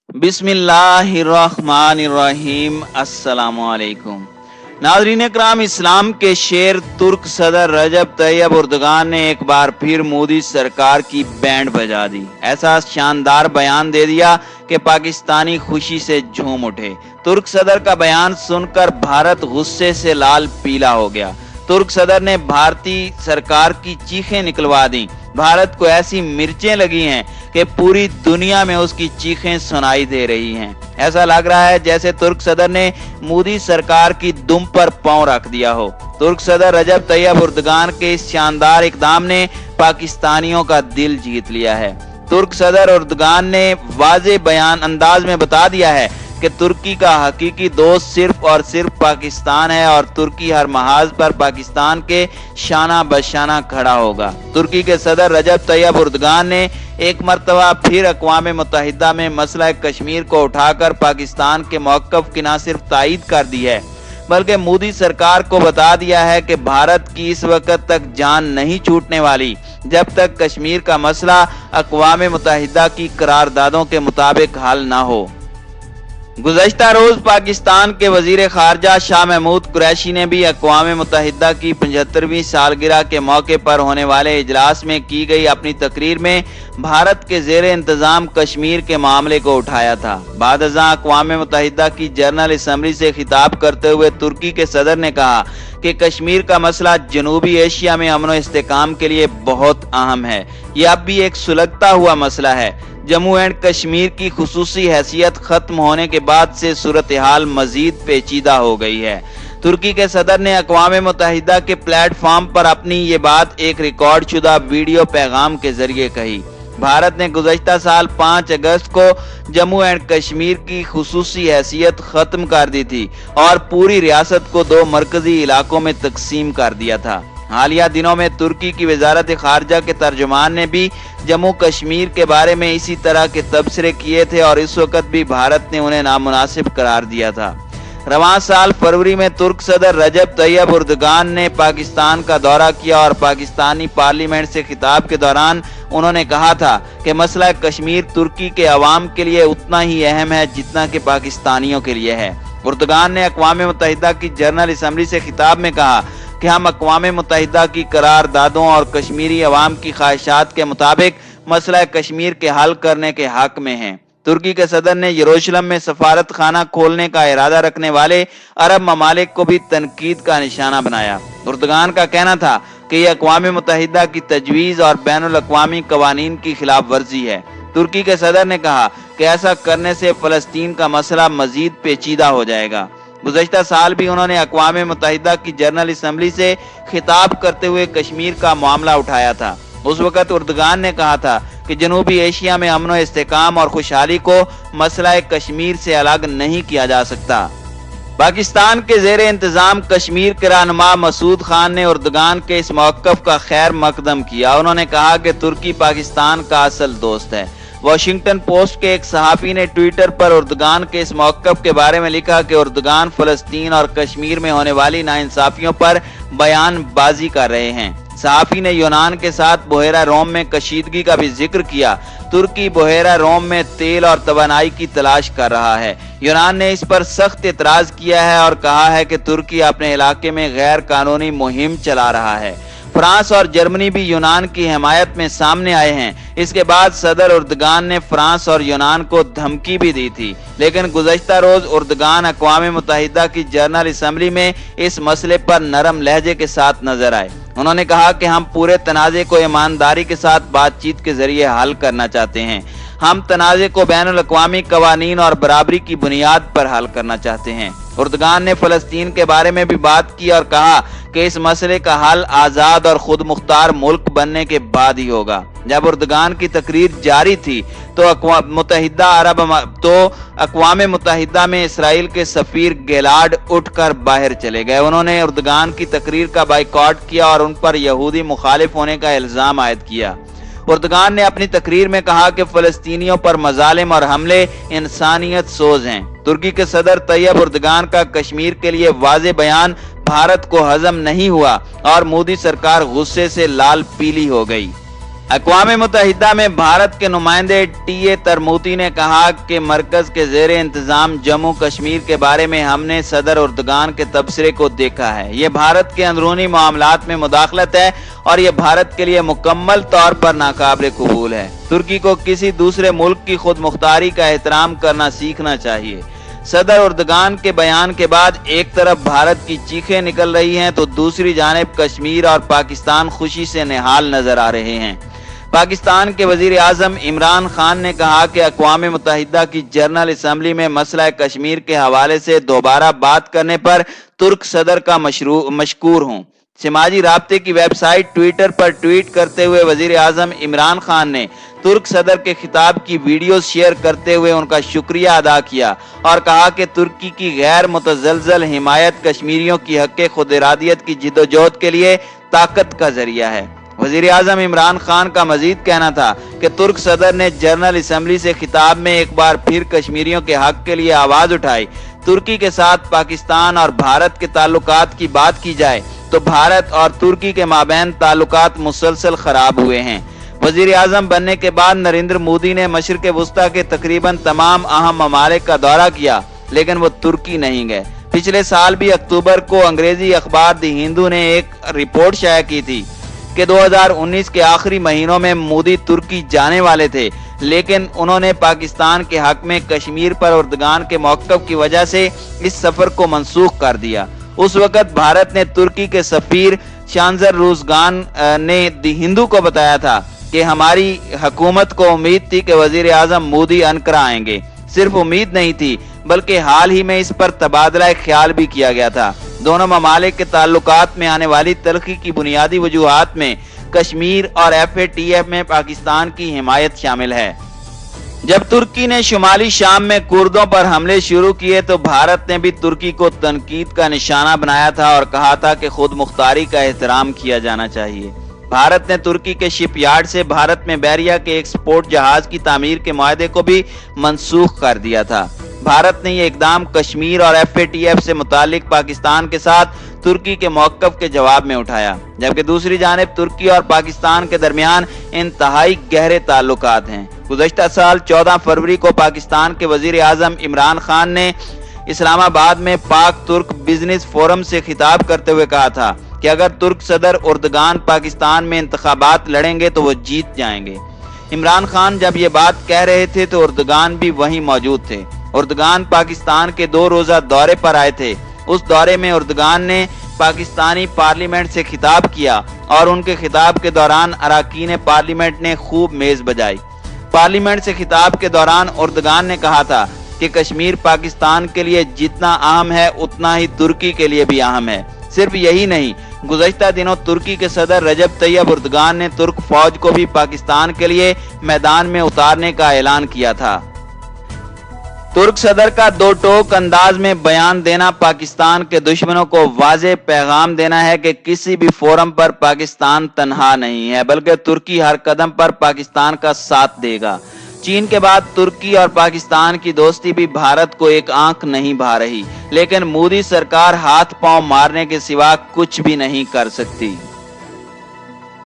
बिस्मिल्लाहिर्रहमानिर्रहीम। अस्सलामुअलैकुम। नाज़रीन इकराम, इस्लाम के शेर तुर्क सदर रजब तैयब उर्दगान ने एक बार फिर मोदी सरकार की बैंड बजा दी। ऐसा शानदार बयान दे दिया कि पाकिस्तानी खुशी से झूम उठे। तुर्क सदर का बयान सुनकर भारत गुस्से से लाल पीला हो गया। तुर्क सदर ने भारतीय सरकार की चीखें निकलवा दी। भारत को ऐसी मिर्चें लगी हैं कि पूरी दुनिया में उसकी चीखें सुनाई दे रही हैं। ऐसा लग रहा है जैसे तुर्क सदर ने मोदी सरकार की दुम पर पांव रख दिया हो। तुर्क सदर रजब तैयब उर्दगान के इस शानदार इकदाम ने पाकिस्तानियों का दिल जीत लिया है। तुर्क सदर उर्दगान ने वाज़े बयान अंदाज में बता दिया है कि तुर्की का हकीकी दोस्त सिर्फ और सिर्फ पाकिस्तान है और तुर्की हर महाज पर पाकिस्तान के शाना बशाना खड़ा होगा। तुर्की के सदर रजब तैयब उर्दगान ने एक मर्तबा फिर अक़वाम मुत्तहिदा में मसला कश्मीर को उठाकर पाकिस्तान के मौक़िफ़ की न सिर्फ तायीद कर दी है बल्कि मोदी सरकार को बता दिया है कि भारत की इस वक्त तक जान नहीं छूटने वाली जब तक कश्मीर का मसला अक़वाम मुत्तहिदा की करारदादों के मुताबिक हल न हो। गुज़श्ता रोज पाकिस्तान के वजीर खारजा शाह महमूद कुरैशी ने भी अक़वाम मुत्तहिदा की 75वीं सालगिरह के मौके पर होने वाले इजलास में की गई अपनी तकरीर में भारत के ज़ेर इंतज़ाम कश्मीर के मामले को उठाया था। बाद अज़ां अक़वाम मुत्तहिदा की जनरल असम्बली से खिताब करते हुए तुर्की के सदर ने कहा कि कश्मीर का मसला जनूबी एशिया में अमन व इस्तेकाम के लिए बहुत अहम है। यह अब भी एक सुलगता हुआ मसला है। जम्मू एंड कश्मीर की खुसूसी हैसियत खत्म होने के बाद से सूरत हाल मजीद पेचीदा हो गई है। तुर्की के सदर ने अक़वाम मुत्तहिदा के प्लेटफॉर्म पर अपनी ये बात एक रिकॉर्ड शुदा वीडियो पैगाम के जरिए कही। भारत ने गुज़श्ता साल 5 अगस्त को जम्मू एंड कश्मीर की खुसूसी हैसियत खत्म कर दी थी और पूरी रियासत को 2 मरकजी इलाकों में तकसीम कर दिया था। हालिया दिनों में तुर्की की वजारत खारजा के तर्जुमान ने भी जम्मू कश्मीर के बारे में इसी तरह के तबसरे किए थे और इस वक्त भी भारत ने उन्हें नामुनासिब करार दिया था। रवां साल फरवरी में तुर्क सदर रजब तैयब उर्दगान ने पाकिस्तान का दौरा किया और पाकिस्तानी पार्लियामेंट से खिताब के दौरान उन्होंने कहा था कि मसला कश्मीर तुर्की के अवाम के लिए उतना ही अहम है जितना कि पाकिस्तानियों के लिए है। उर्दगान ने अक़वाम मुत्तहिदा की जनरल असम्बली से खिताब में कहा कि हम अक़वाम मुत्तहिदा की करारदादों और कश्मीरी अवाम की ख्वाहिशात के मुताबिक मसला कश्मीर के हल करने के हक में हैं। तुर्की के सदर ने यरूशलेम में सफारत खाना खोलने का इरादा रखने वाले अरब ममालिक को भी तनकीद का निशाना बनाया। उर्दगान का कहना था कि यह अक़वाम मुत्तहिदा की तजवीज़ और बैनुल अक़वामी कवानीन की खिलाफ वर्जी है। तुर्की के सदर ने कहा कि ऐसा करने से फ़लस्तीन का मसला मजीद पेचीदा हो जाएगा। गुज़श्ता साल भी उन्होंने अक़वाम मुत्तहिदा की जनरल असम्बली से खिताब करते हुए कश्मीर का मामला उठाया था। उस वक़्त उर्दगान ने कहा था कि जनूबी एशिया में अमन व इस्तेकाम और खुशहाली को मसला कश्मीर से अलग नहीं किया जा सकता। पाकिस्तान के ज़ेर इंतज़ाम कश्मीर के रहनुमा मसूद खान ने उर्दगान के इस मौक़िफ़ का खैर मकदम किया। उन्होंने कहा कि तुर्की पाकिस्तान का असल दोस्त है। वॉशिंगटन पोस्ट के एक सहाफ़ी ने ट्विटर पर उर्दगान के इस मौक़िफ़ के बारे में लिखा कि उर्दगान फ़लस्तीन और कश्मीर में होने वाली नाइंसाफ़ियों पर बयानबाजी कर रहे हैं। सहाफ़ी ने यूनान के साथ बहेरा रोम में कशीदगी का भी जिक्र किया। तुर्की बहेरा रोम में तेल और तवानाई की तलाश कर रहा है। यूनान ने इस पर सख्त एतराज़ किया है और कहा है कि तुर्की अपने इलाके में गैर कानूनी मुहिम चला रहा है। फ्रांस और जर्मनी भी यूनान की हिमायत में सामने आए हैं। इसके बाद सदर उर्दगान ने फ्रांस और यूनान को धमकी भी दी थी, लेकिन गुज़श्ता रोज उर्दगान अक़वाम मुत्तहिदा की जनरल असम्बली में इस मसले पर नरम लहजे के साथ नजर आए। उन्होंने कहा कि हम पूरे तनाज़े को ईमानदारी के साथ बातचीत के जरिए हल करना चाहते हैं। हम तनाज़े को बैनुल अक़वामी कवानीन और बराबरी की बुनियाद पर हल करना चाहते हैं। उर्दगान ने फ़लस्तीन के बारे में भी बात की और कहा कि इस मसले का हल आज़ाद और खुद मुख्तार मुल्क बनने के बाद ही होगा। जब उर्दगान की तकरीर जारी थी तो अक़वाम मुत्तहिदा में इसराइल के सफ़ीर गिलाड उठकर बाहर चले गए। उन्होंने उर्दगान की तकरीर का बाइकॉट किया और उन पर यहूदी मुखालिफ होने का इल्ज़ाम आयद किया। उर्दगान ने अपनी तकरीर में कहा कि फ़लस्तीनियों पर मज़ालिम और हमले इंसानियत सोज हैं। तुर्की के सदर तैयब उर्दगान का कश्मीर के लिए वाज़े बयान भारत को हजम नहीं हुआ और मोदी सरकार गुस्से से लाल पीली हो गई। अक़वाम मुत्तहिदा में भारत के नुमाइंदे टी.ए. तरमूती ने कहा कि मरकज के ज़ेर इंतज़ाम जम्मू कश्मीर के बारे में हमने सदर उर्दगान के तबसरे को देखा है। ये भारत के अंदरूनी मामलात में मुदाखलत है और ये भारत के लिए मुकम्मल तौर पर नाकाबिल कबूल है। तुर्की को किसी दूसरे मुल्क की खुद मुख्तारी का एहतराम करना सीखना चाहिए। सदर उर्दगान के बयान के बाद एक तरफ भारत की चीखें निकल रही हैं तो दूसरी जानिब कश्मीर और पाकिस्तान खुशी से निहाल नजर आ रहे हैं। पाकिस्तान के वजीर आजम इमरान खान ने कहा कि अक़वाम मुत्तहिदा की जनरल असम्बली में मसला कश्मीर के हवाले से दोबारा बात करने पर तुर्क सदर का मशकूर हूँ। समाजी राब्ते की वेबसाइट ट्विटर पर ट्वीट करते हुए वजीर आजम इमरान खान ने तुर्क सदर के खिताब की वीडियो शेयर करते हुए उनका शुक्रिया अदा किया और कहा कि तुर्की की गैर मुतज़लज़ल हिमायत कश्मीरियों की हक़ खुद इरादियत की जिद्दोजहद के लिए ताकत का जरिया है। वज़ीर आज़म इमरान खान का मजीद कहना था कि तुर्क सदर ने जनरल असम्बली से खिताब में एक बार फिर कश्मीरियों के हक के लिए आवाज उठाई। तुर्की के साथ पाकिस्तान और भारत के ताल्लुकात की बात की जाए तो भारत और तुर्की के माबैन ताल्लुकात मुसलसल खराब हुए हैं। वज़ीर आज़म बनने के बाद नरेंद्र मोदी ने मशरिक़ वुस्ता के तकरीबन तमाम अहम ममालिक का दौरा किया, लेकिन वो तुर्की नहीं गए। पिछले साल भी अक्टूबर को अंग्रेजी अखबार द हिंदू ने एक रिपोर्ट शाया की थी कि 2019 के आखिरी महीनों में मोदी तुर्की जाने वाले थे, लेकिन उन्होंने पाकिस्तान के हक में कश्मीर पर उर्दगान के मौक़िफ़ की वजह से इस सफर को मंसूख कर दिया। उस वक्त भारत ने तुर्की के सफीर शानजर रुज़गान ने द हिंदू को बताया था कि हमारी हुकूमत को उम्मीद थी कि वज़ीर आज़म मोदी अनकरा आएंगे। सिर्फ उम्मीद नहीं थी बल्कि हाल ही में इस पर तबादला ख्याल भी किया गया था। दोनों ममालिक के ताल्लुकात में आने वाली तलखी की बुनियादी वजूहात में कश्मीर और FATF में पाकिस्तान की हिमायत शामिल है। जब तुर्की ने शुमाली शाम में कुर्दों पर हमले शुरू किए तो भारत ने भी तुर्की को तनकीद का निशाना बनाया था और कहा था कि खुद मुख्तारी का एहतराम किया जाना चाहिए। भारत ने तुर्की के शिपयार्ड से भारत में बहरिया के एक्सपोर्ट जहाज की तामीर के मुआहदे को भी मंसूख कर दिया था। भारत ने ये इकदाम कश्मीर और FATF से मुतालिक पाकिस्तान के साथ तुर्की के मौक़िफ़ के जवाब में उठाया, जबकि दूसरी जानिब तुर्की और पाकिस्तान के दरमियान इंतहाई गहरे ताल्लुकात हैं। गुज़श्ता साल 14 फरवरी को पाकिस्तान के वज़ीर आज़म इमरान खान ने इस्लामाबाद में पाक तुर्क बिजनेस फोरम से खिताब करते हुए कहा था कि अगर तुर्क सदर उर्दगान पाकिस्तान में इंतखाबात लड़ेंगे तो वो जीत जाएंगे। इमरान खान जब ये बात कह रहे थे तो उर्दगान भी वहीं मौजूद थे। उर्दगान पाकिस्तान के 2 रोज़ा दौरे पर आए थे। उस दौरे में उर्दगान ने पाकिस्तानी पार्लियामेंट से खिताब किया और उनके खिताब के दौरान अरकान पार्लियामेंट ने खूब मेज बजाई। पार्लियामेंट से खिताब के दौरान उर्दगान ने कहा था कि कश्मीर पाकिस्तान के लिए जितना अहम है उतना ही तुर्की के लिए भी अहम है। सिर्फ यही नहीं, गुज़श्ता दिनों तुर्की के सदर रजब तैयब उर्दगान ने तुर्क फौज को भी पाकिस्तान के लिए मैदान में उतारने का ऐलान किया था। तुर्क सदर का दो टोक अंदाज में बयान देना पाकिस्तान के दुश्मनों को वाज़ेह पैगाम देना है कि किसी भी फोरम पर पाकिस्तान तन्हा नहीं है, बल्कि तुर्की हर कदम पर पाकिस्तान का साथ देगा। चीन के बाद तुर्की और पाकिस्तान की दोस्ती भी भारत को एक आंख नहीं भा रही, लेकिन मोदी सरकार हाथ पांव मारने के सिवा कुछ भी नहीं कर सकती।